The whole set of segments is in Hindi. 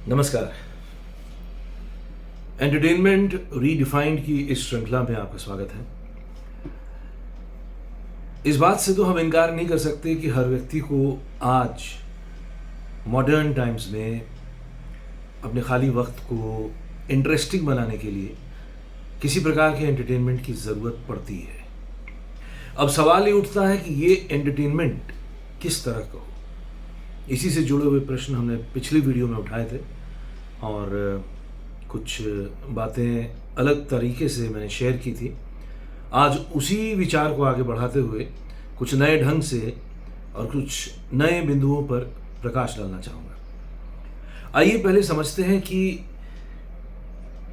नमस्कार। एंटरटेनमेंट रीडिफाइंड की इस श्रृंखला में आपका स्वागत है। इस बात से तो हम इनकार नहीं कर सकते कि हर व्यक्ति को आज मॉडर्न टाइम्स में अपने खाली वक्त को इंटरेस्टिंग बनाने के लिए किसी प्रकार के एंटरटेनमेंट की ज़रूरत पड़ती है। अब सवाल ये उठता है कि ये एंटरटेनमेंट किस तरह का हो। इसी से जुड़े हुए प्रश्न हमने पिछली वीडियो में उठाए थे और कुछ बातें अलग तरीके से मैंने शेयर की थी। आज उसी विचार को आगे बढ़ाते हुए कुछ नए ढंग से और कुछ नए बिंदुओं पर प्रकाश डालना चाहूँगा। आइए पहले समझते हैं कि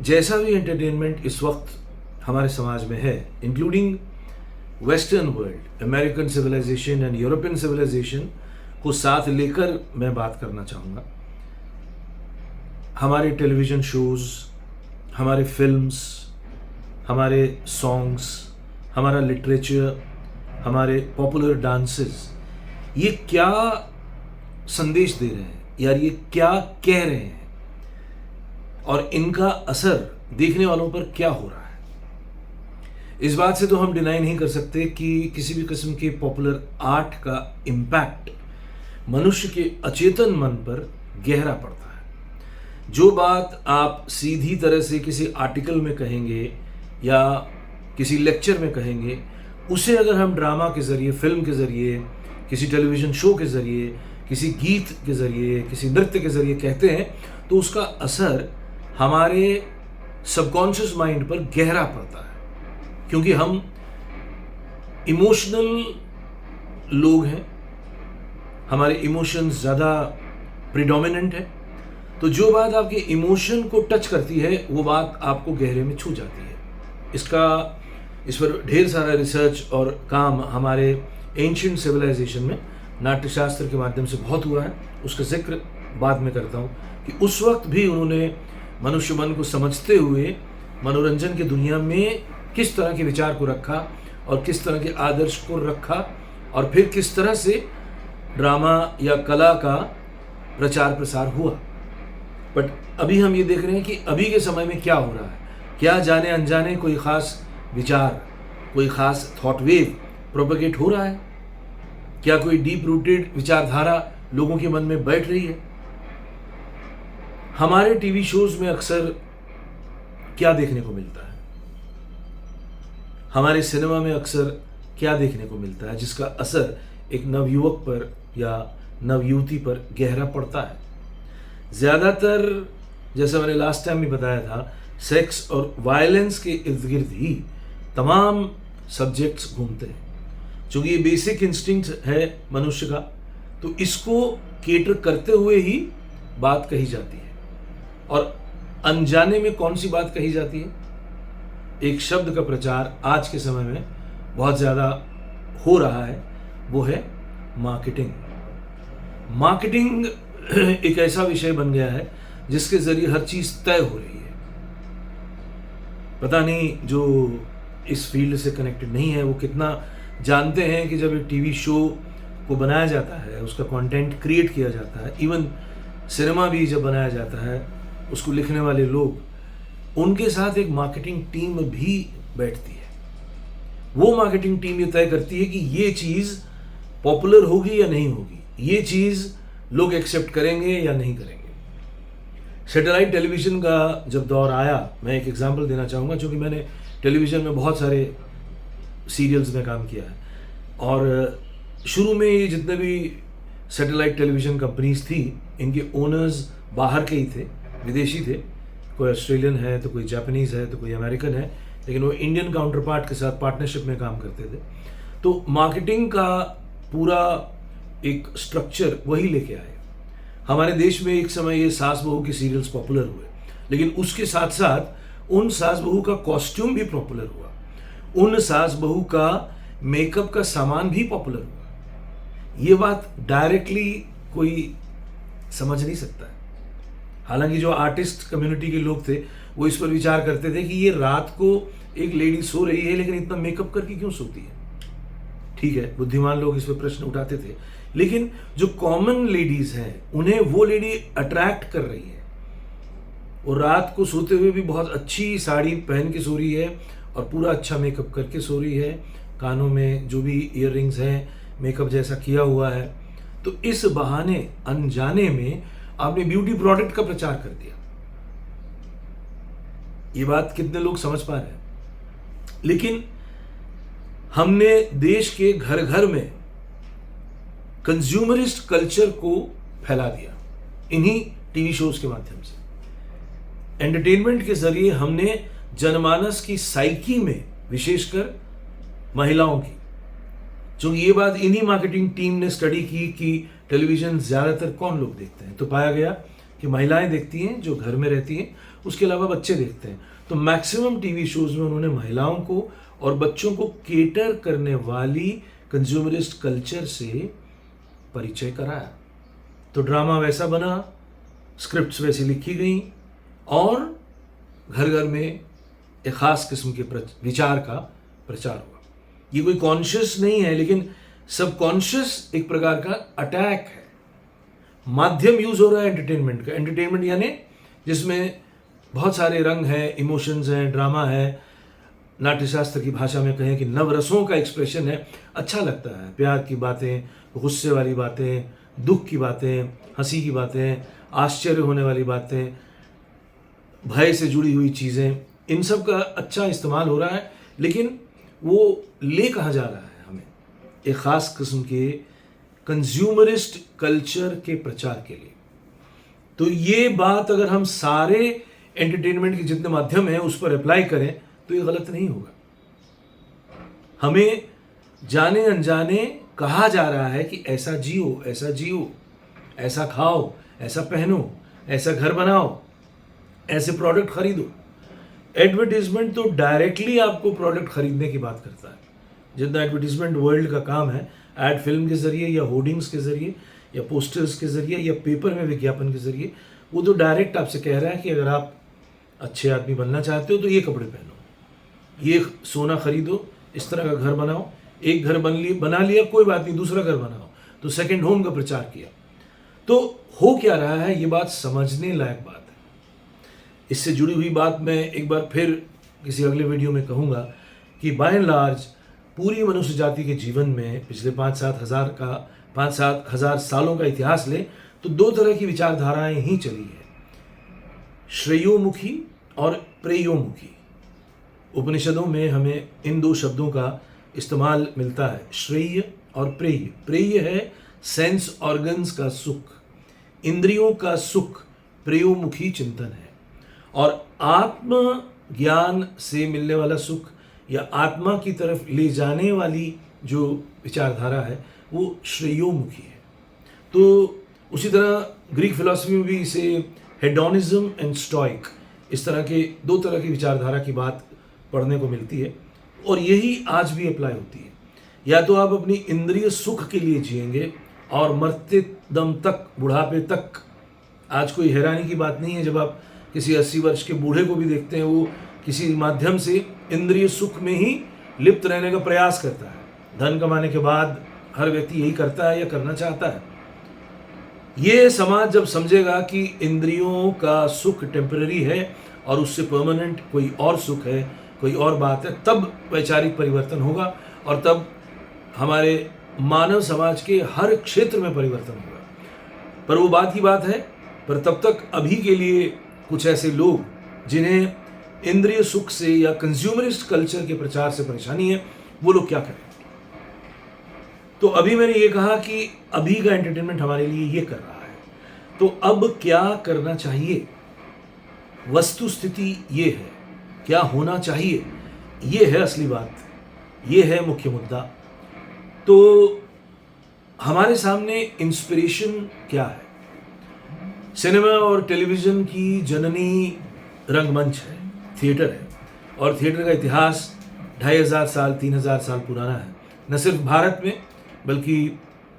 जैसा भी एंटरटेनमेंट इस वक्त हमारे समाज में है, including western world, American civilization and European civilization को साथ लेकर मैं बात करना चाहूँगा। हमारे टेलीविज़न शोज़, हमारे फिल्म्स, हमारे सॉन्ग्स, हमारा लिटरेचर, हमारे पॉपुलर डांसेस, ये क्या संदेश दे रहे हैं यार, ये क्या कह रहे हैं और इनका असर देखने वालों पर क्या हो रहा है। इस बात से तो हम डिनाई नहीं कर सकते कि किसी भी किस्म के पॉपुलर आर्ट का इम्पैक्ट मनुष्य के अचेतन मन पर गहरा पड़ता है। जो बात आप सीधी तरह से किसी आर्टिकल में कहेंगे या किसी लेक्चर में कहेंगे, उसे अगर हम ड्रामा के ज़रिए, फिल्म के ज़रिए, किसी टेलीविज़न शो के ज़रिए, किसी गीत के ज़रिए, किसी नृत्य के ज़रिए कहते हैं तो उसका असर हमारे सबकॉन्शियस माइंड पर गहरा पड़ता है, क्योंकि हम इमोशनल लोग हैं, हमारे इमोशंस ज़्यादा प्रिडोमिनेंट है। तो जो बात आपके इमोशन को टच करती है वो बात आपको गहरे में छू जाती है। इस पर ढेर सारा रिसर्च और काम हमारे एंशिएंट सिविलाइजेशन में नाट्यशास्त्र के माध्यम से बहुत हुआ है। उसका जिक्र बाद में करता हूँ कि उस वक्त भी उन्होंने मनुष्य मन को समझते हुए मनोरंजन की दुनिया में किस तरह के विचार को रखा और किस तरह के आदर्श को रखा और फिर किस तरह से ड्रामा या कला का प्रचार प्रसार हुआ। बट अभी हम ये देख रहे हैं कि अभी के समय में क्या हो रहा है। क्या जाने अनजाने कोई ख़ास विचार, कोई ख़ास थॉट वेव प्रोपेगेट हो रहा है? क्या कोई डीप रूटेड विचारधारा लोगों के मन में बैठ रही है? हमारे टीवी शोज़ में अक्सर क्या देखने को मिलता है, हमारे सिनेमा में अक्सर क्या देखने को मिलता है जिसका असर एक नवयुवक पर या नवयुवती पर गहरा पड़ता है? ज़्यादातर, जैसा मैंने लास्ट टाइम भी बताया था, सेक्स और वायलेंस के इर्द गिर्द ही तमाम सब्जेक्ट्स घूमते हैं। चूँकि ये बेसिक इंस्टिंक्ट है मनुष्य का, तो इसको केटर करते हुए ही बात कही जाती है। और अनजाने में कौन सी बात कही जाती है? एक शब्द का प्रचार आज के समय में बहुत ज़्यादा हो रहा है, वो है मार्केटिंग। मार्केटिंग एक ऐसा विषय बन गया है जिसके ज़रिए हर चीज़ तय हो रही है। पता नहीं जो इस फील्ड से कनेक्टेड नहीं है वो कितना जानते हैं कि जब एक टीवी शो को बनाया जाता है, उसका कंटेंट क्रिएट किया जाता है, इवन सिनेमा भी जब बनाया जाता है, उसको लिखने वाले लोग, उनके साथ एक मार्केटिंग टीम भी बैठती है। वो मार्केटिंग टीम ये तय करती है कि ये चीज़ पॉपुलर होगी या नहीं होगी, ये चीज़ लोग एक्सेप्ट करेंगे या नहीं करेंगे। सैटेलाइट टेलीविज़न का जब दौर आया, मैं एक एग्जांपल देना चाहूँगा, क्योंकि मैंने टेलीविज़न में बहुत सारे सीरियल्स में काम किया है और शुरू में ये जितने भी सैटेलाइट टेलीविज़न कंपनीज थी, इनके ओनर्स बाहर के ही थे, विदेशी थे। कोई ऑस्ट्रेलियन है तो कोई जापानीज़ है तो कोई अमेरिकन है, लेकिन वो इंडियन काउंटर पार्ट के साथ पार्टनरशिप में काम करते थे। तो मार्केटिंग का पूरा एक स्ट्रक्चर वही लेके आए। हमारे देश में एक समय ये सास बहू के सीरियल्स पॉपुलर हुए, लेकिन उसके साथ साथ उन सास बहू का कॉस्ट्यूम भी पॉपुलर हुआ, उन सास बहू का मेकअप का सामान भी पॉपुलर हुआ। ये बात डायरेक्टली कोई समझ नहीं सकता है। हालांकि जो आर्टिस्ट कम्युनिटी के लोग थे वो इस पर विचार करते थे कि ये रात को एक लेडी सो रही है लेकिन इतना मेकअप करके क्यों सोती है। ठीक है, बुद्धिमान लोग इस पर प्रश्न उठाते थे, लेकिन जो कॉमन लेडीज हैं उन्हें वो लेडी अट्रैक्ट कर रही है, वो रात को सोते हुए भी बहुत अच्छी साड़ी पहन के सो रही है और पूरा अच्छा मेकअप करके सो रही है, कानों में जो भी ईयर रिंग्स हैं मेकअप जैसा किया हुआ है। तो इस बहाने अनजाने में आपने ब्यूटी प्रोडक्ट का प्रचार कर दिया। ये बात कितने लोग समझ पा रहे हैं? लेकिन हमने देश के घर घर में कंज्यूमरिस्ट कल्चर को फैला दिया इन्हीं टीवी शोज के माध्यम से। एंटरटेनमेंट के जरिए हमने जनमानस की साइकी में, विशेषकर महिलाओं की, चूंकि ये बात इन्हीं मार्केटिंग टीम ने स्टडी की कि टेलीविजन ज्यादातर कौन लोग देखते हैं, तो पाया गया कि महिलाएं देखती हैं जो घर में रहती हैं, उसके अलावा बच्चे देखते हैं। तो मैक्सिमम टीवी शोज में उन्होंने महिलाओं को और बच्चों को केटर करने वाली कंज्यूमरिस्ट कल्चर से परिचय कराया। तो ड्रामा वैसा बना, स्क्रिप्ट्स वैसी लिखी गई और घर घर में एक खास किस्म के विचार का प्रचार हुआ। ये कोई कॉन्शियस नहीं है, लेकिन सबकॉन्शियस एक प्रकार का अटैक है। माध्यम यूज हो रहा है एंटरटेनमेंट का। एंटरटेनमेंट यानी जिसमें बहुत सारे रंग हैं, इमोशंस हैं, ड्रामा है, नाट्यशास्त्र की भाषा में कहें कि नवरसों का एक्सप्रेशन है। अच्छा लगता है, प्यार की बातें, गुस्से वाली बातें, दुख की बातें, हंसी की बातें, आश्चर्य होने वाली बातें, भय से जुड़ी हुई चीज़ें, इन सब का अच्छा इस्तेमाल हो रहा है। लेकिन वो ले कहाँ जा रहा है हमें? एक ख़ास किस्म के कंज्यूमरिस्ट कल्चर के प्रचार के लिए। तो ये बात अगर हम सारे एंटरटेनमेंट के जितने माध्यम हैं उस पर अप्लाई करें तो ये गलत नहीं होगा। हमें जाने अनजाने कहा जा रहा है कि ऐसा जियो, ऐसा जियो, ऐसा खाओ, ऐसा पहनो, ऐसा घर बनाओ, ऐसे प्रोडक्ट खरीदो। एडवर्टीजमेंट तो डायरेक्टली आपको प्रोडक्ट खरीदने की बात करता है। जितना एडवर्टीजमेंट वर्ल्ड का काम है, एड फिल्म के जरिए या होर्डिंग्स के जरिए या पोस्टर्स के जरिए या पेपर में विज्ञापन के जरिए, वो तो डायरेक्ट आपसे कह रहा है कि अगर आप अच्छे आदमी बनना चाहते हो तो ये कपड़े पहनो, ये सोना खरीदो, इस तरह का घर बनाओ। एक घर बना लिया कोई बात नहीं, दूसरा घर बनाओ, तो सेकंड होम का प्रचार किया। तो हो क्या रहा है, ये बात समझने लायक बात है। इससे जुड़ी हुई बात मैं एक बार फिर किसी अगले वीडियो में कहूँगा कि बाय एंड लार्ज पूरी मनुष्य जाति के जीवन में पिछले 5-7 हज़ार सालों का इतिहास ले तो दो तरह की विचारधाराएं ही चली है, श्रेयोमुखी और प्रेयोमुखी। उपनिषदों में हमें इन दो शब्दों का इस्तेमाल मिलता है, श्रेय और प्रेय। प्रेय है सेंस ऑर्गन्स का सुख, इंद्रियों का सुख, प्रेयोमुखी चिंतन है। और आत्म ज्ञान से मिलने वाला सुख या आत्मा की तरफ ले जाने वाली जो विचारधारा है वो श्रेयोमुखी है। तो उसी तरह ग्रीक फिलॉसफी में भी इसे हेडोनिज्म एंड स्टोइक, इस तरह के दो तरह की विचारधारा की बात पढ़ने को मिलती है और यही आज भी अप्लाई होती है। या तो आप अपनी इंद्रिय सुख के लिए जिएंगे और मरते दम तक, बुढ़ापे तक। आज कोई हैरानी की बात नहीं है जब आप किसी 80 वर्ष के बूढ़े को भी देखते हैं, वो किसी माध्यम से इंद्रिय सुख में ही लिप्त रहने का प्रयास करता है। धन कमाने के बाद हर व्यक्ति यही करता है या करना चाहता है। ये समाज जब समझेगा कि इंद्रियों का सुख टेम्पररी है और उससे परमानेंट कोई और सुख है, कोई और बात है, तब वैचारिक परिवर्तन होगा और तब हमारे मानव समाज के हर क्षेत्र में परिवर्तन होगा। पर वो बात ही बात है। पर तब तक अभी के लिए कुछ ऐसे लोग जिन्हें इंद्रिय सुख से या कंज्यूमरिस्ट कल्चर के प्रचार से परेशानी है, वो लोग क्या करें? तो अभी मैंने ये कहा कि अभी का एंटरटेनमेंट हमारे लिए ये कर रहा है, तो अब क्या करना चाहिए? वस्तु स्थिति ये है, क्या होना चाहिए, ये है असली बात, ये है मुख्य मुद्दा। तो हमारे सामने इंस्पिरेशन क्या है? सिनेमा और टेलीविज़न की जननी रंगमंच है, थिएटर है, और थिएटर का इतिहास 2500 साल 3000 साल पुराना है। न सिर्फ भारत में बल्कि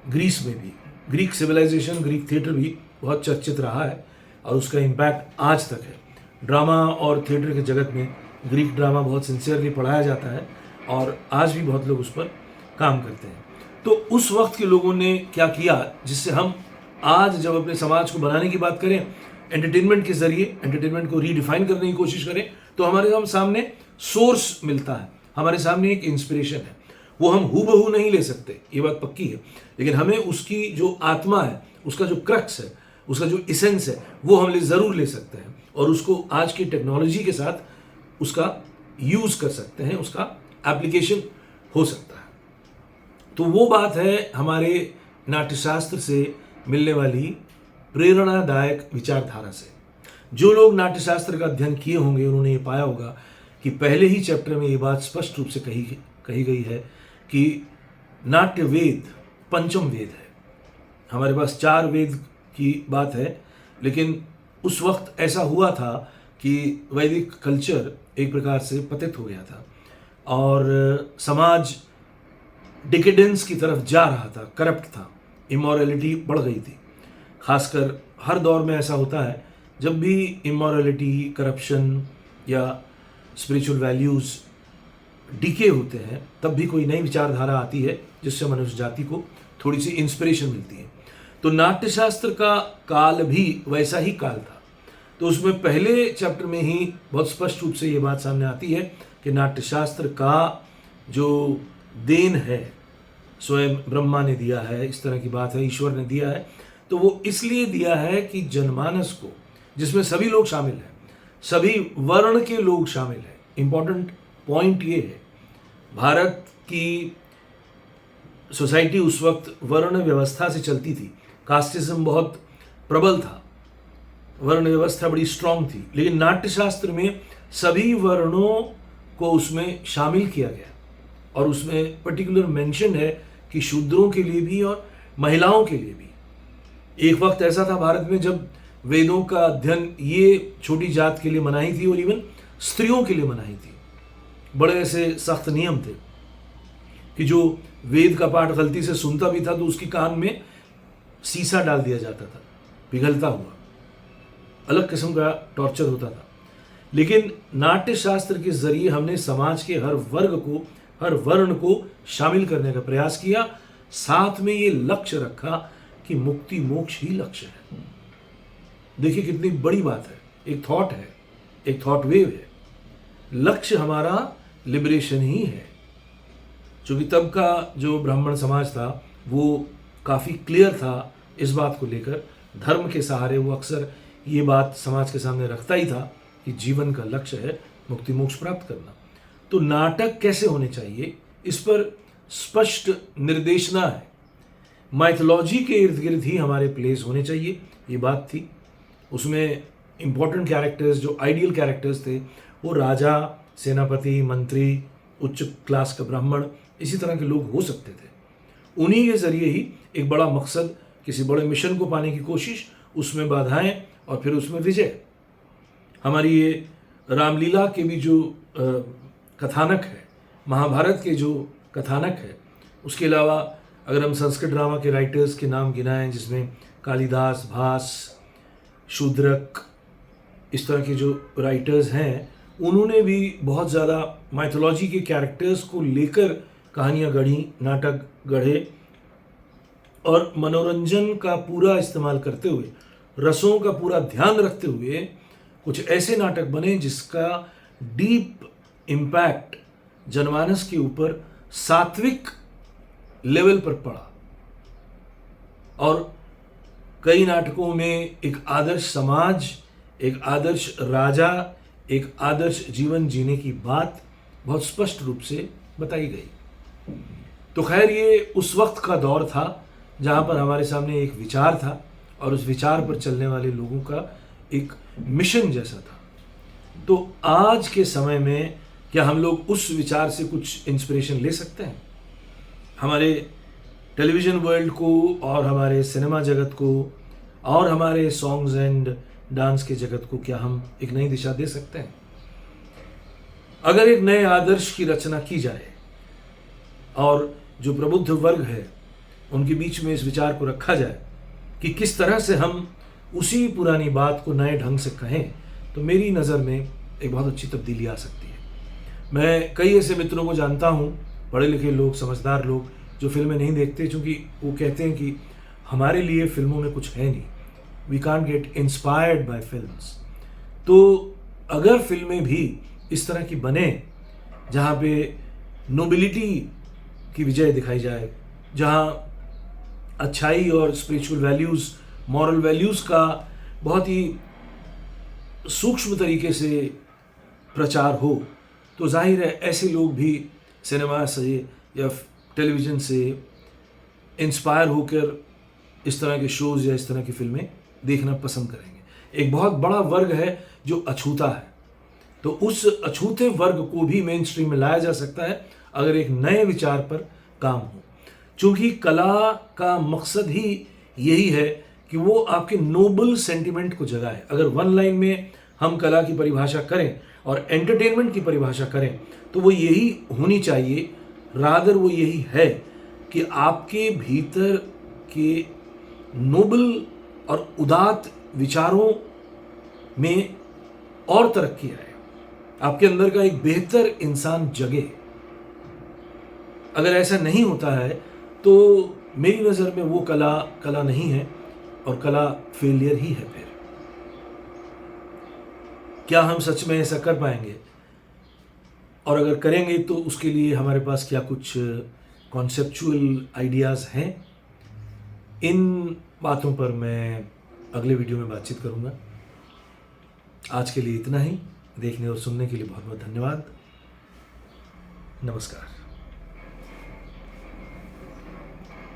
ग्रीस में भी। ग्रीक सिविलाइजेशन, ग्रीक थिएटर भी बहुत चर्चित रहा है और उसका इम्पैक्ट आज तक है। ड्रामा और थिएटर के जगत में ग्रीक ड्रामा बहुत सिंसियरली पढ़ाया जाता है और आज भी बहुत लोग उस पर काम करते हैं। तो उस वक्त के लोगों ने क्या किया जिससे हम आज जब अपने समाज को बनाने की बात करें एंटरटेनमेंट के जरिए एंटरटेनमेंट को रीडिफाइन करने की कोशिश करें तो हमारे हम सामने सोर्स मिलता है, हमारे सामने एक इंस्पिरेशन है। वो हम हूबहू नहीं ले सकते, ये बात पक्की है, लेकिन हमें उसकी जो आत्मा है, उसका जो क्रक्स है, उसका जो इसेंस है, वो हम ज़रूर ले सकते हैं और उसको आज की टेक्नोलॉजी के साथ उसका यूज कर सकते हैं, उसका एप्लीकेशन हो सकता है। तो वो बात है हमारे नाट्यशास्त्र से मिलने वाली प्रेरणादायक विचारधारा से। जो लोग नाट्यशास्त्र का अध्ययन किए होंगे उन्होंने ये पाया होगा कि पहले ही चैप्टर में ये बात स्पष्ट रूप से कही गई है कि नाट्य वेद पंचम वेद है। हमारे पास 4 वेद की बात है, लेकिन उस वक्त ऐसा हुआ था कि वैदिक कल्चर एक प्रकार से पतित हो गया था और समाज डिकेडेंस की तरफ जा रहा था, करप्ट था, इमोरलिटी बढ़ गई थी। खासकर हर दौर में ऐसा होता है, जब भी इमोरलिटी, करप्शन या स्पिरिचुअल वैल्यूज़ डीके होते हैं, तब भी कोई नई विचारधारा आती है जिससे मनुष्य जाति को थोड़ी सी इंस्पिरेशन मिलती है। तो नाट्यशास्त्र का काल भी वैसा ही काल था। तो उसमें पहले चैप्टर में ही बहुत स्पष्ट रूप से ये बात सामने आती है कि नाट्यशास्त्र का जो देन है स्वयं ब्रह्मा ने दिया है, इस तरह की बात है, ईश्वर ने दिया है। तो वो इसलिए दिया है कि जनमानस को, जिसमें सभी लोग शामिल हैं, सभी वर्ण के लोग शामिल हैं। इंपॉर्टेंट पॉइंट ये है, भारत की सोसाइटी उस वक्त वर्ण व्यवस्था से चलती थी, कास्टिज्म बहुत प्रबल था, वर्ण व्यवस्था बड़ी स्ट्रांग थी, लेकिन नाट्यशास्त्र में सभी वर्णों को उसमें शामिल किया गया और उसमें पर्टिकुलर मेंशन है कि शूद्रों के लिए भी और महिलाओं के लिए भी। एक वक्त ऐसा था भारत में जब वेदों का अध्ययन ये छोटी जात के लिए मनाही थी और इवन स्त्रियों के लिए मनाही थी। बड़े ऐसे सख्त नियम थे कि जो वेद का पाठ गलती से सुनता भी था तो उसकी कान में सीसा डाल दिया जाता था, पिघलता हुआ, अलग किस्म का टॉर्चर होता था। लेकिन नाट्यशास्त्र के जरिए हमने समाज के हर वर्ग को, हर वर्ण को शामिल करने का प्रयास किया, साथ में ये लक्ष्य रखा कि मुक्ति मोक्ष ही लक्ष्य है। देखिए कितनी बड़ी बात है, एक थॉट है, एक थॉट वेव है। लक्ष्य हमारा लिबरेशन ही है। क्योंकि तब का जो ब्राह्मण समाज था वो काफ़ी क्लियर था इस बात को लेकर, धर्म के सहारे वो अक्सर ये बात समाज के सामने रखता ही था कि जीवन का लक्ष्य है मुक्ति मोक्ष प्राप्त करना। तो नाटक कैसे होने चाहिए, इस पर स्पष्ट निर्देशना है। माइथोलॉजी के इर्द गिर्द ही हमारे प्लेस होने चाहिए, ये बात थी। उसमें इम्पोर्टेंट कैरेक्टर्स, जो आइडियल कैरेक्टर्स थे, वो राजा, सेनापति, मंत्री, उच्च क्लास का ब्राह्मण, इसी तरह के लोग हो सकते थे। उन्हीं के जरिए ही एक बड़ा मकसद, किसी बड़े मिशन को पाने की कोशिश, उसमें बाधाएं और फिर उसमें विजय। हमारी ये रामलीला के भी जो कथानक है, महाभारत के जो कथानक है, उसके अलावा अगर हम संस्कृत ड्रामा के राइटर्स के नाम गिनाएं, जिसमें कालिदास, भास, शूद्रक, इस तरह के जो राइटर्स हैं, उन्होंने भी बहुत ज़्यादा माइथोलॉजी के कैरेक्टर्स को लेकर कहानियाँ गढ़ी, नाटक गढ़े और मनोरंजन का पूरा इस्तेमाल करते हुए, रसों का पूरा ध्यान रखते हुए कुछ ऐसे नाटक बने जिसका डीप इम्पैक्ट जनमानस के ऊपर सात्विक लेवल पर पड़ा। और कई नाटकों में एक आदर्श समाज, एक आदर्श राजा, एक आदर्श जीवन जीने की बात बहुत स्पष्ट रूप से बताई गई। तो खैर ये उस वक्त का दौर था जहाँ पर हमारे सामने एक विचार था और उस विचार पर चलने वाले लोगों का एक मिशन जैसा था। तो आज के समय में क्या हम लोग उस विचार से कुछ इंस्पिरेशन ले सकते हैं? हमारे टेलीविज़न वर्ल्ड को और हमारे सिनेमा जगत को और हमारे सॉन्ग्स एंड डांस के जगत को क्या हम एक नई दिशा दे सकते हैं? अगर एक नए आदर्श की रचना की जाए और जो प्रबुद्ध वर्ग है उनके बीच में इस विचार को रखा जाए कि किस तरह से हम उसी पुरानी बात को नए ढंग से कहें, तो मेरी नज़र में एक बहुत अच्छी तब्दीली आ सकती है। मैं कई ऐसे मित्रों को जानता हूँ, पढ़े लिखे लोग, समझदार लोग, जो फिल्में नहीं देखते, क्योंकि वो कहते हैं कि हमारे लिए फिल्मों में कुछ है नहीं, we can't get inspired by films. तो अगर फिल्में भी इस तरह की बने जहाँ पे नोबिलिटी की विजय दिखाई जाए, जहाँ अच्छाई और स्पिरिचुअल वैल्यूज़, मॉरल वैल्यूज़ का बहुत ही सूक्ष्म तरीके से प्रचार हो, तो जाहिर है ऐसे लोग भी सिनेमा से या टेलीविज़न से इंस्पायर होकर इस तरह के शोज़ या इस तरह की फिल्में देखना पसंद करेंगे। एक बहुत बड़ा वर्ग है जो अछूता है, तो उस अछूते वर्ग को भी मेन स्ट्रीम में लाया जा सकता है अगर एक नए विचार पर काम हो। चूँकि कला का मकसद ही यही है कि वो आपके नोबल सेंटिमेंट को जगाए। अगर वन लाइन में हम कला की परिभाषा करें और एंटरटेनमेंट की परिभाषा करें तो वो यही होनी चाहिए, रादर वो यही है कि आपके भीतर के नोबल और उदात्त विचारों में और तरक्की आए, आपके अंदर का एक बेहतर इंसान जगे। अगर ऐसा नहीं होता है तो मेरी नज़र में वो कला नहीं है और कला फेलियर ही है। फिर क्या हम सच में ऐसा कर पाएंगे? और अगर करेंगे तो उसके लिए हमारे पास क्या कुछ कॉन्सेप्चुअल आइडियाज़ हैं? इन बातों पर मैं अगले वीडियो में बातचीत करूँगा। आज के लिए इतना ही। देखने और सुनने के लिए बहुत बहुत धन्यवाद। नमस्कार।